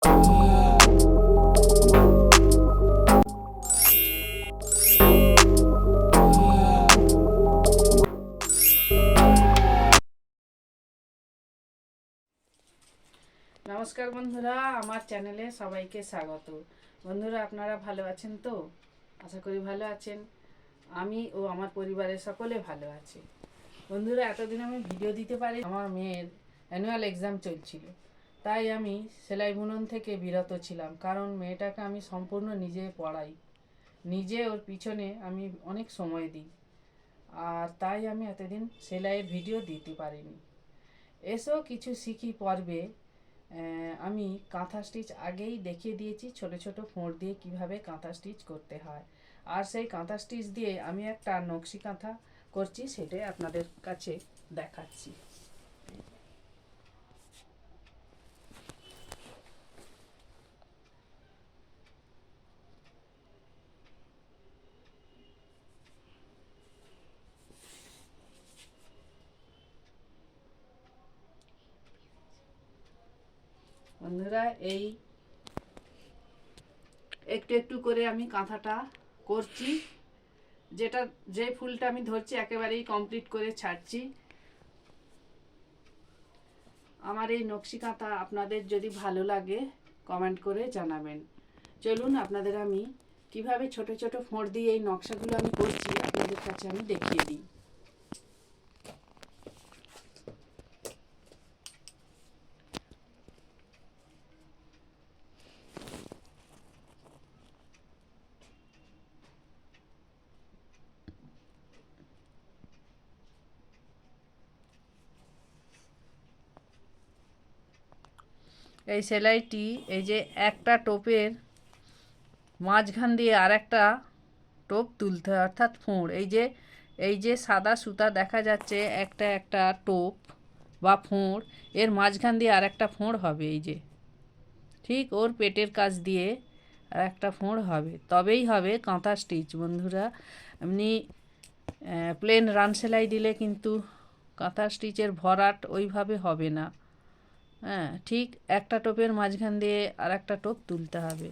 নমস্কার বন্ধুরা, আমার চ্যানেলে সবাইকে স্বাগত। বন্ধুরা, আপনারা ভালো আছেন তো? আশা করি ভালো আছেন। আমি ও আমার পরিবারের সকলে ভালো আছে। বন্ধুরা, এতদিন আমি ভিডিও দিতে পারি, আমার মেয়ের অ্যানুয়াল এক্সাম চলছিল, তাই আমি সেলাই বুনন থেকে বিরত ছিলাম। কারণ মেয়েটাকে আমি সম্পূর্ণ নিজে পড়াই, নিজে ওর পিছনে আমি অনেক সময় দিই, আর তাই আমি এতদিন সেলাইয়ের ভিডিও দিতে পারিনি। এসো কিছু শিখি পর্বে আমি কাঁথা স্টিচ আগেই দেখিয়ে দিয়েছি, ছোট ছোট ফোঁড় দিয়ে কিভাবে কাঁথা স্টিচ করতে হয়। আর সেই কাঁথা স্টিচ দিয়ে আমি একটা নকশি কাঁথা করছি, সেটাই আপনাদের কাছে দেখাচ্ছি। বন্ধুরা, এই একটু একটু করে আমি কাঁথাটা করছি। যে ফুলটা আমি ধরছি একেবারেই কমপ্লিট করে ছাড়ছি। আমার এই নকশি কাঁথা আপনাদের যদি ভালো লাগে কমেন্ট করে জানাবেন। চলুন আপনাদের আমি কিভাবে ছোট ছোট ফোঁড় দিয়ে এই নকশাগুলো আমি করছি আপনাদের কাছে আমি দেখিয়ে দিই। এই সেলাইটি, এই যে একটা টোপের মাঝখান দিয়ে আর একটা টোপ তুলতে হয়, অর্থাৎ ফোঁড়। এই যে সাদা সুতা দেখা যাচ্ছে, একটা একটা টোপ বা ফোঁড়, এর মাঝখান দিয়ে আর একটা ফোঁড় হবে। এই যে ঠিক ওর পেটের কাছ দিয়ে আর একটা ফোঁড় হবে, তবেই হবে কাঁথা স্টিচ। বন্ধুরা, এমনি প্লেন রান সেলাই দিলে কিন্তু কাঁথা স্টিচের ভরাট ওইভাবে হবে না। হ্যাঁ, ঠিক একটা টোপের মাঝখান দিয়ে আর একটা টোপ তুলতে হবে।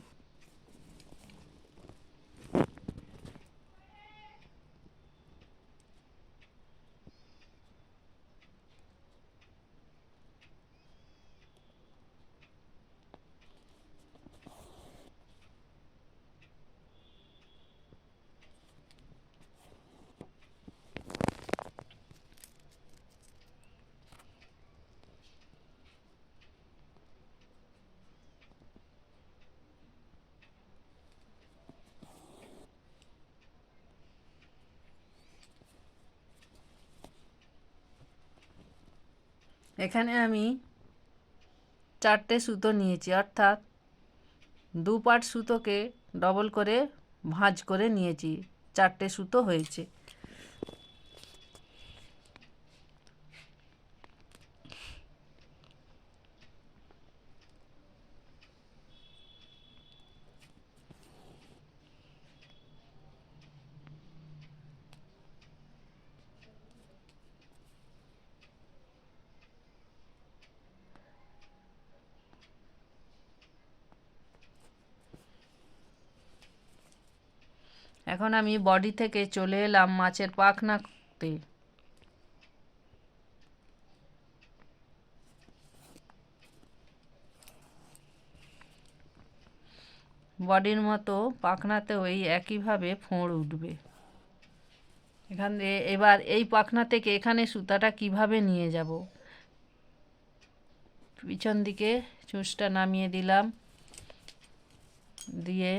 এখানে আমি 4টে সুতো নিয়েছি, অর্থাৎ 2 পার্ট সুতোকে ডবল করে ভাঁজ করে নিয়েছি, 4টে সুতো হয়েছে। এখন আমি বডি থেকে চলে এলাম মাছের পাখনাতে। বডির মতো পাখনাতেও এই একইভাবে ফোঁড় উঠবে। এখান দিয়ে এবার এই পাখনা থেকে এখানে সুতাটা কিভাবে নিয়ে যাব, পিছন দিকে চুঁচটা নামিয়ে দিলাম, দিয়ে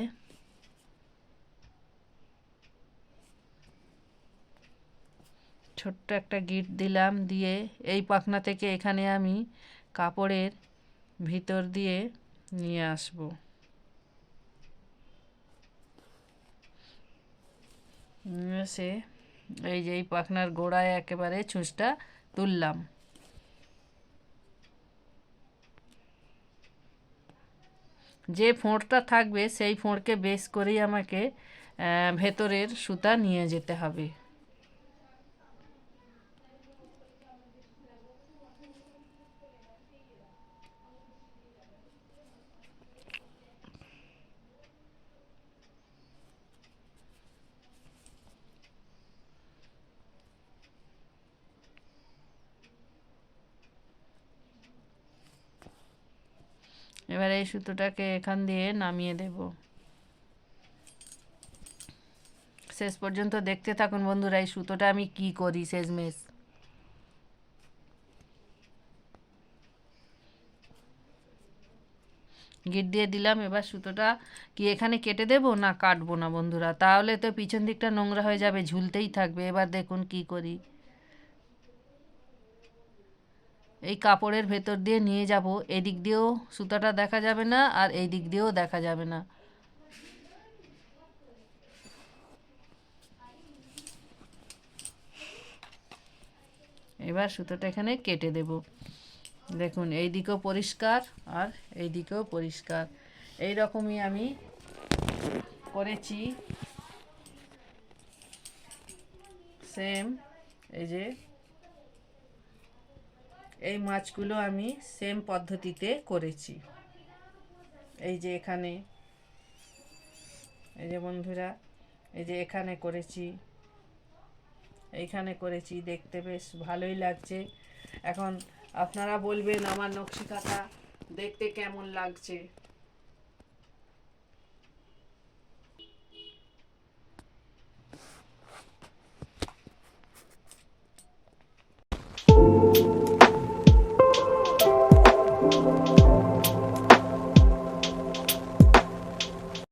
ছোট্ট একটা গিট দিলাম, দিয়ে এই পাখনা থেকে এখানে আমি কাপড়ের ভিতর দিয়ে নিয়ে আসব। এসে এই যে এই পাখনার গোড়ায় একেবারে ছুঁচটা তুললাম। যে ফোঁড়টা থাকবে সেই ফোঁড়কে বেশ করেই আমাকে ভেতরের সুতা নিয়ে যেতে হবে। এবার এই সুতোটাকে এখান দিয়ে নামিয়ে দেব। শেষ পর্যন্ত দেখতে থাকুন বন্ধুরা, এই সুতোটা আমি কি করি শেষমেশ। গিট দিয়ে দিলাম। এবার সুতোটা কি এখানে কেটে দেব না কাটবো না বন্ধুরা, তাহলে তো পিছন দিকটা নোংরা হয়ে যাবে, ঝুলতেই থাকবে। এবার দেখুন কি করি। এই কাপড়ের ভেতর দিয়ে নিয়ে যাব, এদিক দিয়েও সুতাটা দেখা যাবে না আর এই দিক দিয়েও দেখা যাবে না। এবার সুতোটা এখানে কেটে দেব। দেখুন এই দিকেও পরিষ্কার আর এই দিকেও পরিষ্কার। এই রকমই আমি করেছি সেম। এই যে এই মাছগুলো আমি সেম পদ্ধতিতে করেছি। এই যে এখানে, এই যে বন্ধুরা, এই যে এখানে করেছি, এইখানে করেছি, দেখতে বেশ ভালোই লাগছে। এখন আপনারা বলবেন আমার নকশি কাঁথা দেখতে কেমন লাগছে।